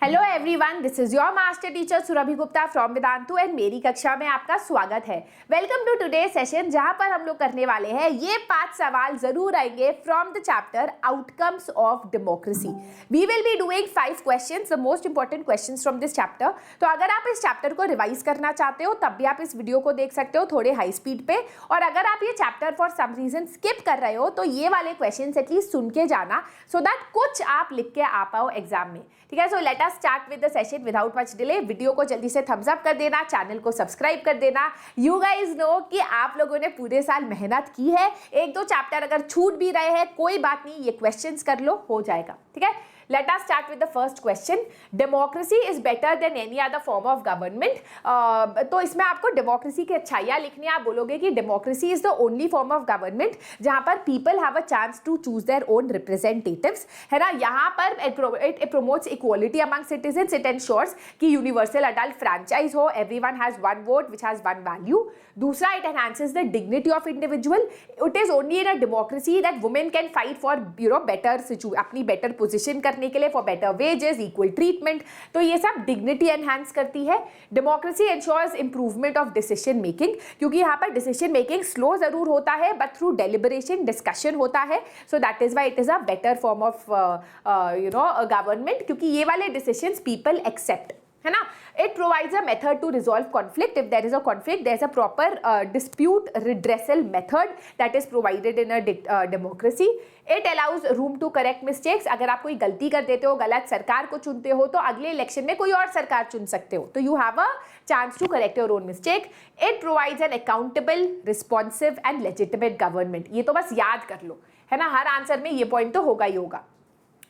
Hello everyone, this is your master teacher Surabhi Gupta from Vedantu and मेरी कक्षा में आपका स्वागत है। वेलकम टू टुडे सेशन, जहां पर हम लोग करने वाले हैं ये 5 सवाल जरूर आएंगे from the chapter outcomes of democracy. We will be doing 5 questions, the most important questions from this chapter. तो अगर आप इस चैप्टर को रिवाइज करना चाहते हो तब भी आप इस वीडियो को देख सकते हो थोड़े हाई स्पीड पे, और अगर आप ये chapter for some reason skip कर रहे हो तो ये वाले क्वेश्चंस एटलीस्ट सुन के जाना, सो दैट कुछ आप लिख के आ पाओ एग्जाम में। ठीक है, so let us start with the session without much delay. Video को जल्दी से थम्स अप कर देना, चैनल को सब्सक्राइब कर देना। यू गाइज नो कि आप लोगों ने पूरे साल मेहनत की है, 1-2 चैप्टर अगर छूट भी रहे हैं कोई बात नहीं, ये क्वेश्चंस कर लो, हो जाएगा। ठीक है, let us start with the first question. Democracy is better than any other form of government. तो इसमें आपको डेमोक्रेसी की अच्छाइयाँ लिखनी है। आप बोलोगे कि democracy is the only form of government जहाँ पर people have a chance to choose their own representatives, है ना। यहाँ पर it promotes equality among citizens, it ensures कि यूनिवर्सल अडल्ट फ्रैंचाइज हो, everyone has one vote which has one value. दूसरा, it enhances the dignity of individual. It is only in a democracy that women can fight for better अपनी better position करने के लिए, for better wages, equal treatment. तो ये सब dignity enhance करती है। Democracy ensures improvement of decision making, क्योंकि यहाँ पर डिसीजन मेकिंग स्लो जरूर होता है बट थ्रू डेलिबरेशन डिस्कशन होता है। So that is why it is a better form of government, क्योंकि ये वाले डिसीजंस पीपल एक्सेप्ट, है ना। It provides a method to resolve conflict. If there is a conflict, there is a proper dispute redressal method that is provided in a democracy. It allows room to correct mistakes. अगर आप कोई गलती कर देते हो, गलत सरकार को चुनते हो, तो अगले इलेक्शन में कोई और सरकार चुन सकते हो, तो you have a chance to correct your own mistake. It provides an accountable, responsive and legitimate government. ये तो बस याद कर लो, है ना। हर आंसर में ये पॉइंट तो होगा ही होगा।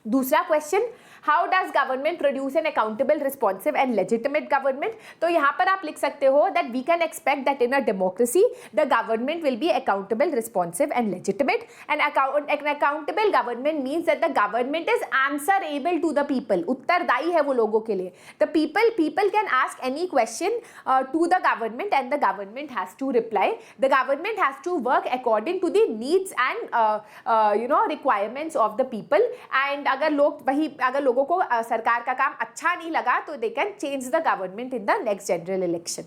दूसरा question, how does government produce an accountable, responsive and legitimate government. तो यहाँ पर आप लिख सकते हो that we can expect that in a democracy the government will be accountable, responsive and legitimate. And accountable government means that the government is answerable to the people, उत्तरदायी है वो लोगों के लिए। The people can ask any question to the government and the government has to reply. The government has to work according to the needs and requirements of the people. And अगर लोगों को सरकार का काम अच्छा नहीं लगा तो they can change the government in the next general election.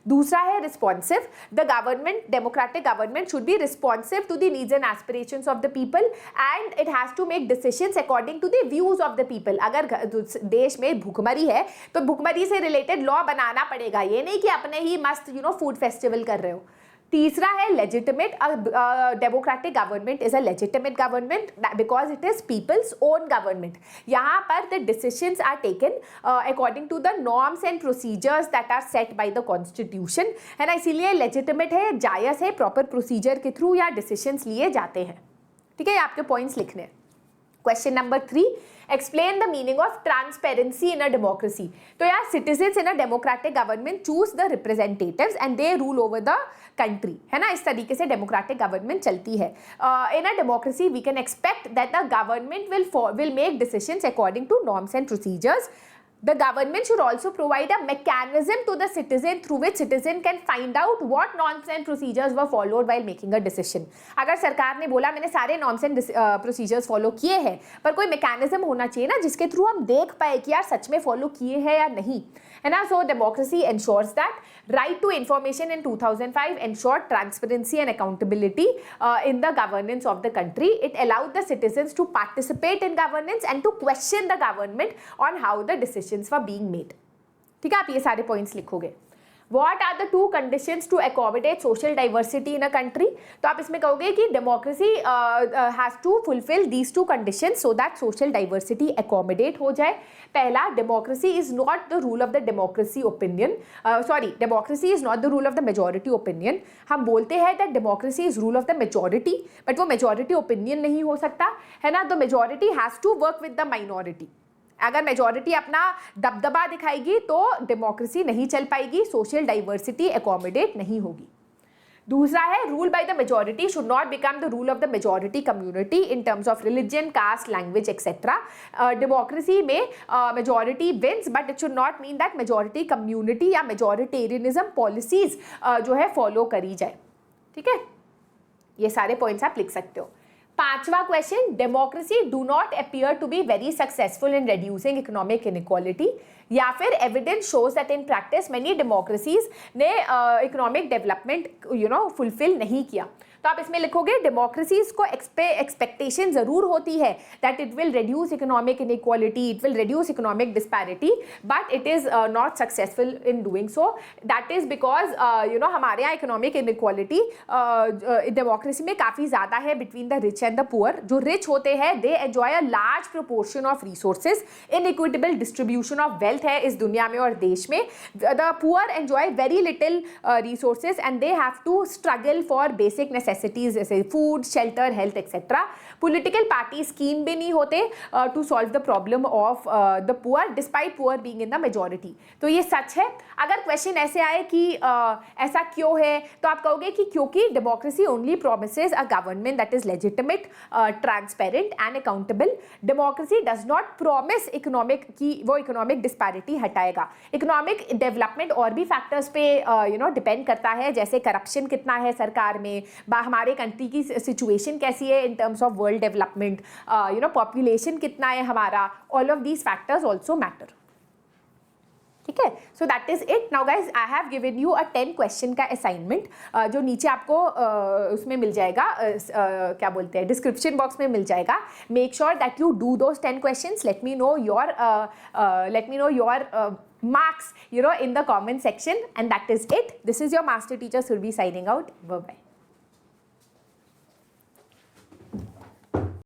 दूसरा है responsive, the government, democratic government should be responsive to the needs and aspirations of the people and it has to make decisions according to the views of the people. अगर देश में भूखमरी है तो भूखमरी से रिलेटेड लॉ बनाना पड़ेगा, ये नहीं कि अपने ही मस्त फूड फेस्टिवल कर रहे हो। तीसरा है legitimate, democratic government is a legitimate government because it is people's own government. यहाँ पर the decisions are taken according to the norms and procedures that are set by the constitution, है ना। इसीलिए लेजिटिमेट है, जायज़ है, प्रॉपर प्रोसीजर के through या डिसीजंस लिए जाते हैं। ठीक है, आपके पॉइंट्स लिखने हैं। Question number 3, explain the meaning of transparency in a democracy. तो यार, citizens in a democratic government choose the representatives and they rule over the country, है ना। इस तरीके से डेमोक्रेटिक गवर्नमेंट चलती है। In a democracy we can expect that the government will make decisions according to norms and procedures. The government should also provide a mechanism to the citizen through which citizen can find out what norms and procedures were followed while making a decision. अगर सरकार ने बोला मैंने सारे norms and procedures follow किए हैं, पर कोई mechanism होना चाहिए ना जिसके थ्रू हम देख पाए कि यार सच में follow किए हैं या नहीं, है ना. So democracy ensures that. Right to information in 2005 ensured transparency and accountability in the governance of the country. It allowed the citizens to participate in governance and to question the government on how the decisions were being made. ठीक है, आप ये सारे points लिखोगे. What are the 2 conditions to accommodate social diversity in a country? तो आप इसमें कहोगे कि democracy has to fulfill these 2 conditions so that social diversity accommodate हो जाए. पहला, democracy is not the rule of the democracy opinion. Democracy is not the rule of the majority opinion. हम बोलते हैं that democracy is rule of the majority, but वो majority opinion नहीं हो सकता, है ना. The majority has to work with the minority. अगर मेजॉरिटी अपना दबदबा दिखाएगी तो डेमोक्रेसी नहीं चल पाएगी, सोशल डाइवर्सिटी एकोमोडेट नहीं होगी. दूसरा है, rule by the majority should not become the rule of the majority community in terms of religion, caste, language etcetera. Democracy में majority wins, but it should not mean that majority community या majoritarianism policies जो है follow करी जाए. ठीक है, ये सारे पॉइंट्स आप लिख सकते हो. पांचवा question, democracy do not appear to be very successful in reducing economic inequality, या फिर evidence shows that in practice many democracies ने इकोनॉमिक डेवलपमेंट फुलफिल नहीं किया। तो आप इसमें लिखोगे डेमोक्रेसीज को एक्सपेक्टेशन जरूर होती है that it will reduce economic inequality, it will reduce economic disparity, but it is not successful in doing so. That is because हमारे यहाँ इकोनॉमिक इनइक्वालिटी डेमोक्रेसी में काफ़ी ज़्यादा है between the rich and the poor. जो rich होते हैं they enjoy a large proportion of resources, inequitable distribution of wealth है इस दुनिया में और देश में। The poor enjoy very little resources and they have to struggle for basic necessities जैसे food, shelter, health etcetera. Political party scheme भी नहीं होते to solve the problem of the poor despite poor being in the majority. तो ये सच है। अगर question ऐसे आए कि ऐसा क्यों है, तो आप कहोगे कि क्योंकि democracy only promises a government that is legitimate, transparent and accountable. Democracy does not promise economic की वो इकोनॉमिक डिस्पैरिटी हटाएगा। इकोनॉमिक डेवलपमेंट और भी फैक्टर्स पे डिपेंड करता है, जैसे करप्शन कितना है सरकार में, हमारे कंट्री की सिचुएशन कैसी है इन terms of world development, population कितना है हमारा, all of these factors also matter. ठीक है, so that is it. Now guys I have given you a 10 question का असाइनमेंट जो नीचे आपको उसमें मिल जाएगा, क्या बोलते हैं, डिस्क्रिप्शन बॉक्स में मिल जाएगा। Make sure that you do those 10 questions. Let me know your marks in the comment section, and that is it. This is your master teacher Surbi signing out. Bye bye.